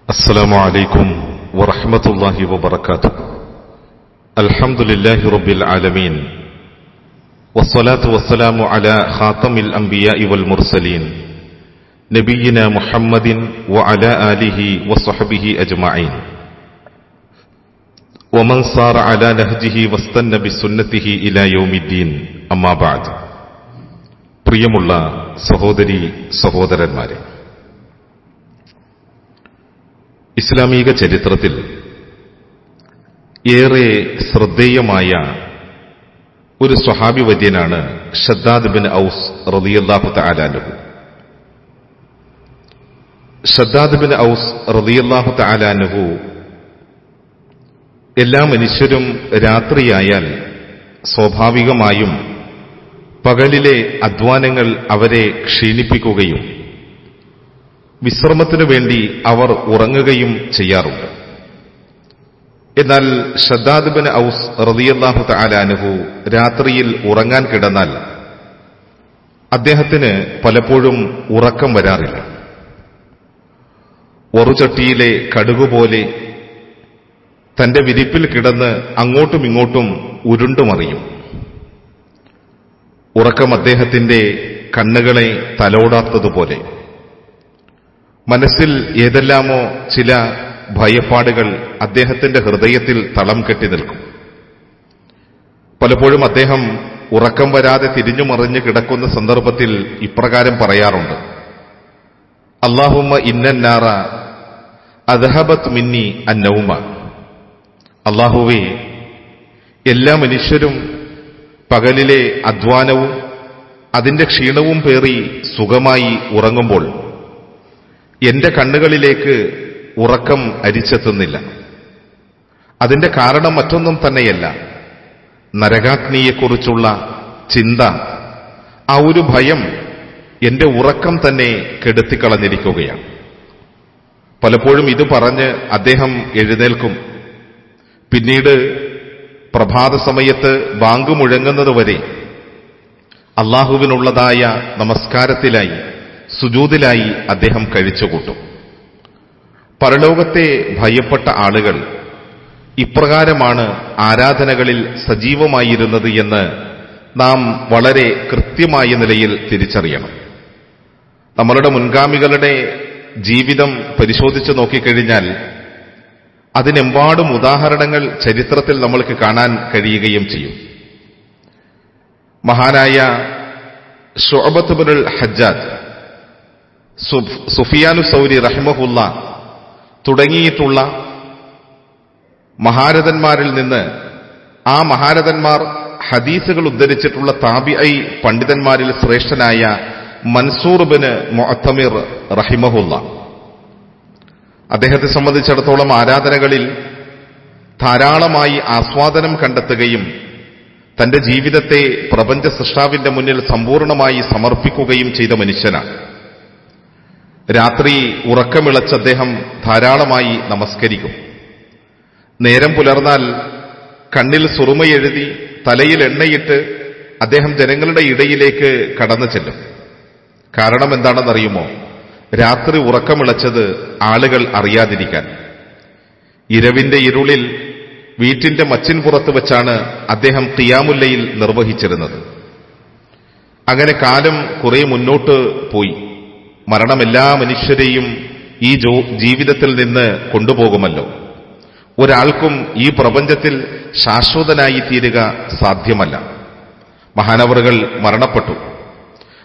السلام عليكم ورحمة الله وبركاته. الحمد لله رب العالمين، والصلاة والسلام على خاتم الأنبياء والمرسلين نبينا محمد وعلى آله وصحبه أجمعين، ومن صار على نهجه واستنى بسنته إلى يوم الدين. أما بعد. പ്രിയമുള്ള സഹോദരീ സഹോദരന്മാരെ, ഇസ്ലാമിക ചരിത്രത്തിൽ ഏറെ ശ്രദ്ധേയമായ ഒരു സ്വഹാബി വര്യനാണ് ഷദ്ദാദ് ബിൻ ഔസ് റളിയല്ലാഹു തആല അൻഹു. ഷദ്ദാദ് ബിൻ ഔസ് റളിയല്ലാഹു തആല അൻഹു എല്ലാ മനുഷ്യരും രാത്രിയായാൽ സ്വാഭാവികമായും പകലിലെ അധ്വാനങ്ങൾ അവരെ ക്ഷീണിപ്പിക്കുകയും വിശ്രമത്തിനു വേണ്ടി അവർ ഉറങ്ങുകയും ചെയ്യാറുണ്ട്. എന്നാൽ ഷദ്ദാദ് ബിൻ ഔസ് റളിയല്ലാഹു തആല അൻഹു രാത്രിയിൽ ഉറങ്ങാൻ കിടന്നാൽ അദ്ദേഹത്തിന് പലപ്പോഴും ഉറക്കം വരാറില്ല. വറുചട്ടിയിലെ കടുകുപോലെ തന്റെ വിരിപ്പിൽ കിടന്ന് അങ്ങോട്ടും ഇങ്ങോട്ടും ഉരുണ്ടുമറിയും. ഉറക്കം അദ്ദേഹത്തിന്റെ കണ്ണുകളെ തലോടാത്തതുപോലെ മനസ്സിൽ ഏതെല്ലാമോ ചില ഭയപ്പാടുകൾ അദ്ദേഹത്തിന്റെ ഹൃദയത്തിൽ തളം കെട്ടി നിൽക്കും. പലപ്പോഴും അദ്ദേഹം ഉറക്കം വരാതെ തിരിഞ്ഞുമറിഞ്ഞ് കിടക്കുന്ന സന്ദർഭത്തിൽ ഇപ്രകാരം പറയാറുണ്ട്: അല്ലാഹുമ്മ ഇന്നന്നാറ അദ്ഹബത് മിന്നി അന്നൗമ. അല്ലാഹുവേ, എല്ലാ മനുഷ്യരും പകലിലെ അധ്വാനവും അതിന്റെ ക്ഷീണവും പേറി സുഖമായി ഉറങ്ങുമ്പോൾ എന്റെ കണ്ണുകളിലേക്ക് ഉറക്കം അരിച്ചെത്തുന്നില്ല. അതിന്റെ കാരണം മറ്റൊന്നും തന്നെയല്ല, നരകാഗ്നിയെക്കുറിച്ചുള്ള ചിന്ത, ആ ഒരു ഭയം എന്റെ ഉറക്കം തന്നെ കെടുത്തിക്കളഞ്ഞിരിക്കുകയാണ്. പലപ്പോഴും ഇത് പറഞ്ഞ് അദ്ദേഹം എഴുന്നേൽക്കും. പിന്നീട് പ്രഭാത സമയത്ത് ബാങ്ക് മുഴങ്ങുന്നതുവരെ അള്ളാഹുവിനുള്ളതായ നമസ്കാരത്തിലായി, സുജൂദിലായി അദ്ദേഹം കഴിച്ചുകൂട്ടും. പരലോകത്തെ ഭയപ്പെട്ട ആളുകൾ ഇപ്രകാരമാണ് ആരാധനകളിൽ സജീവമായിരുന്നത് എന്ന് നാം വളരെ കൃത്യമായ നിലയിൽ തിരിച്ചറിയണം. നമ്മളുടെ മുൻഗാമികളുടെ ജീവിതം പരിശോധിച്ചു നോക്കിക്കഴിഞ്ഞാൽ അതിനെമ്പാടും ഉദാഹരണങ്ങൾ ചരിത്രത്തിൽ നമ്മൾക്ക് കാണാൻ കഴിയുകയും ചെയ്യും. മഹാനായ ശുഅബത്ത് ബിനുൽ ഹജ്ജാജ്, സുഫിയാനു സൗരി റഹിമഹുല്ല തുടങ്ങിയിട്ടുള്ള മഹാരഥന്മാരിൽ നിന്ന്, ആ മഹാരഥന്മാർ ഹദീസുകൾ ഉദ്ധരിച്ചിട്ടുള്ള താബിഈ പണ്ഡിതന്മാരിൽ ശ്രേഷ്ഠനായ മൻസൂർ ബിന് മുഅത്തമിർ റഹിമഹുല്ല, അദ്ദേഹത്തെ സംബന്ധിച്ചിടത്തോളം ആരാധനകളിൽ ധാരാളമായി ആസ്വാദനം കണ്ടെത്തുകയും തന്റെ ജീവിതത്തെ പ്രപഞ്ച സൃഷ്ടാവിന്റെ മുന്നിൽ സമ്പൂർണമായി സമർപ്പിക്കുകയും ചെയ്ത മനുഷ്യനാണ്. രാത്രി ഉറക്കമിളച്ച് അദ്ദേഹം ധാരാളമായി നമസ്കരിക്കും. നേരം പുലർന്നാൽ കണ്ണിൽ സുറുമയെഴുതി തലയിൽ എണ്ണയിട്ട് അദ്ദേഹം ജനങ്ങളുടെ ഇടയിലേക്ക് കടന്നു ചെല്ലും. കാരണം എന്താണെന്നറിയുമോ? രാത്രി ഉറക്കമിളച്ചത് ആളുകൾ അറിയാതിരിക്കാൻ. ഇരവിന്റെ ഇരുളിൽ വീട്ടിന്റെ മച്ചിൻപുറത്ത് വെച്ചാണ് അദ്ദേഹം ഖിയാമുൽ ലൈൽ നിർവഹിച്ചിരുന്നത്. അങ്ങനെ കാലം കുറെ മുന്നോട്ട് പോയി. മരണം എല്ലാ മനുഷ്യരെയും ഈ ജീവിതത്തിൽ നിന്ന് കൊണ്ടുപോകുമല്ലോ. ഒരാൾക്കും ഈ പ്രപഞ്ചത്തിൽ ശാശ്വതനായി തീരുക സാധ്യമല്ല. മഹാനവറുകൾ മരണപ്പെട്ടു.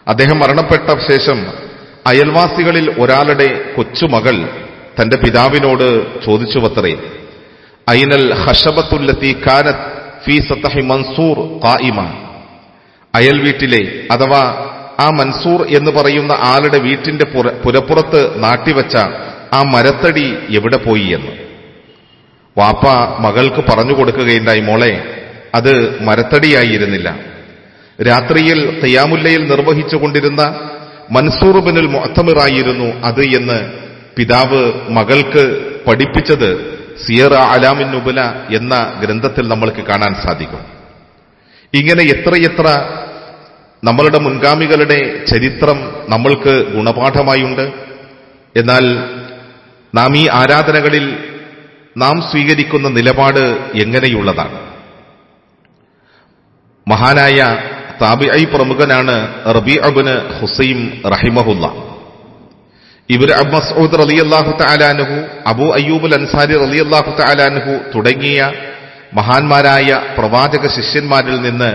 അദ്ദേഹം മരണപ്പെട്ട ശേഷം അയൽവാസികളിൽ ഒരാളുടെ കൊച്ചുമകൾ തന്റെ പിതാവിനോട് ചോദിച്ചുവത്രേ: ഐനൽ ഖശബത്തുല്ലത്തി കാനത് ഫീ സതഹി മൻസൂർ ഖായിമ. അയൽ വീട്ടിലെ, അഥവാ ആ മൻസൂർ എന്ന് പറയുന്ന ആളുടെ വീട്ടിന്റെ പുരപ്പുറത്ത് നാട്ടിവെച്ച ആ മരത്തടി എവിടെ പോയി എന്ന്. വാപ്പ മകൾക്ക് പറഞ്ഞു കൊടുക്കുകയുണ്ടായി: മോളെ, അത് മരത്തടിയായിരുന്നില്ല, രാത്രിയിൽ ഖിയാമുൽ ലൈൽ നിർവഹിച്ചുകൊണ്ടിരുന്ന മൻസൂർ ബിനുൽ മുഅത്തമിറായിരുന്നു അത് എന്ന് പിതാവ് മകൾക്ക് പഠിപ്പിച്ചത് സിയർ അലാമിൻ നുബല എന്ന ഗ്രന്ഥത്തിൽ നമ്മൾക്ക് കാണാൻ സാധിക്കും. ഇങ്ങനെ എത്രയെത്ര നമ്മളുടെ മുൻഗാമികളുടെ ചരിത്രം നമ്മൾക്ക് ഗുണപാഠമായുണ്ട്. എന്നാൽ നാം ഈ ആരാധനകളിൽ നാം സ്വീകരിക്കുന്ന നിലപാട് എങ്ങനെയുള്ളതാണ്? മഹാനായ താബിഈ പ്രമുഖനാണ് റബീഅ ഇബ്നു ഹുസൈം റഹിമഹുല്ലാ. ഇബ്നു മസ്ഊദ് റളിയല്ലാഹു തആല അൻഹു, അബൂ അയ്യൂബുൽ അൻസാരി റളിയല്ലാഹു തആല അൻഹു തുടങ്ങിയ മഹാന്മാരായ പ്രവാചക ശിഷ്യന്മാരിൽ നിന്ന്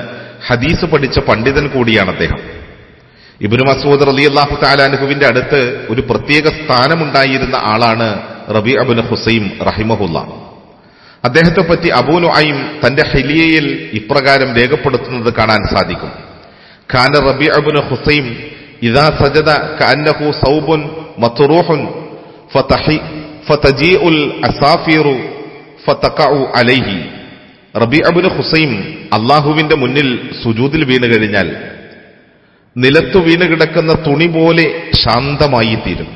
ഹദീസ് പഠിച്ച പണ്ഡിതൻ കൂടിയാണ് അദ്ദേഹം. ഇബ്നു മസ്ഊദ് റളിയല്ലാഹു തആല അൻഹുവിന്റെ അടുത്ത് ഒരു പ്രത്യേക സ്ഥാനമുണ്ടായിരുന്ന ആളാണ് റബീഅ ഇബ്നു ഹുസൈം റഹിമഹുല്ലാ. അദ്ദേഹത്തെ പറ്റി അബൂ നുഐം തന്റെ ഹിലിയയിൽ ഇപ്രകാരം രേഖപ്പെടുത്തുന്നത് കാണാൻ സാധിക്കും. കാന റബീഅ ഇബ്നു ഹുസൈം ഇദാ സജദ കഅന്നഹു സൗബുൻ മത്റൂഹുൻ ഫതജീഉൽ അസാഫീറു ഫതഖഉ അലൈഹി. റബീഅ ഇബ്നു ഹുസൈം അല്ലാഹുവിന്റെ മുന്നിൽ സുജൂദിൽ വീണു കഴിഞ്ഞാൽ നിലത്തു വീണ് കിടക്കുന്ന തുണി പോലെ ശാന്തമായി തീരും.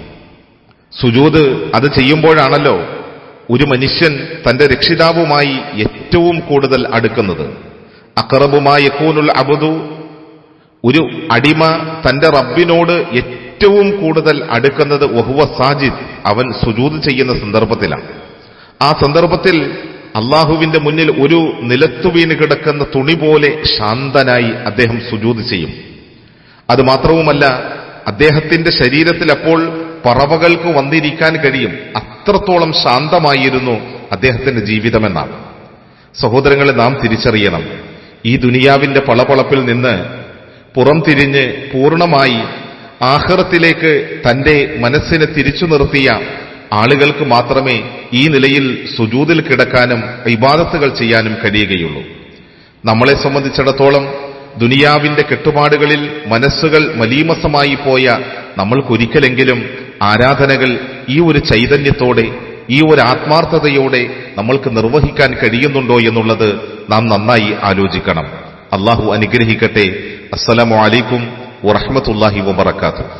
സുജൂദ് അത് ചെയ്യുമ്പോഴാണല്ലോ ഒരു മനുഷ്യൻ തന്റെ രക്ഷിതാവുമായി ഏറ്റവും കൂടുതൽ അടുക്കുന്നത്. അഖറബുമാ യകൂനുൽ അബ്ദു, ഒരു അടിമ തന്റെ റബ്ബിനോട് ഏറ്റവും കൂടുതൽ അടുക്കുന്നത് വഹുവ സാജിദ്, അവൻ സുജൂദ് ചെയ്യുന്ന സന്ദർഭത്തിലാണ്. ആ സന്ദർഭത്തിൽ അള്ളാഹുവിന്റെ മുന്നിൽ ഒരു നിലത്തു വീണ് കിടക്കുന്ന തുണി പോലെ ശാന്തനായി അദ്ദേഹം സുജൂദ് ചെയ്യും. അതുമാത്രവുമല്ല, അദ്ദേഹത്തിന്റെ ശരീരത്തിൽ അപ്പോൾ പറവകൾക്ക് വന്നിരിക്കാൻ കഴിയും. അത്രത്തോളം ശാന്തമായിരുന്നു അദ്ദേഹത്തിന്റെ ജീവിതമെന്നാണ്. സഹോദരങ്ങളെ, നാം തിരിച്ചറിയണം, ഈ ദുനിയാവിന്റെ പളപളപ്പിൽ നിന്ന് പുറം തിരിഞ്ഞ് പൂർണ്ണമായി ആഖിറത്തിലേക്ക് തന്റെ മനസ്സിനെ തിരിച്ചു നിർത്തിയ ആളുകൾക്ക് മാത്രമേ ഈ നിലയിൽ സുജൂദിൽ കിടക്കാനും ഇബാദത്തുകൾ ചെയ്യാനും കഴിയുകയുള്ളൂ. നമ്മളെ സംബന്ധിച്ചിടത്തോളം ദുനിയാവിന്റെ കെട്ടുപാടുകളിൽ മനസ്സുകൾ മലീമസമായി പോയ നമ്മൾക്കൊരിക്കലെങ്കിലും ആരാധനകൾ ഈ ഒരു ചൈതന്യത്തോടെ, ഈ ഒരു ആത്മാർത്ഥതയോടെ നമ്മൾക്ക് നിർവഹിക്കാൻ കഴിയുന്നുണ്ടോ എന്നുള്ളത് നാം നന്നായി ആലോചിക്കണം. അല്ലാഹു അനുഗ്രഹിക്കട്ടെ. അസ്സലാമു അലൈക്കും വറഹ്മത്തുള്ളാഹി വബറകാതുഹു.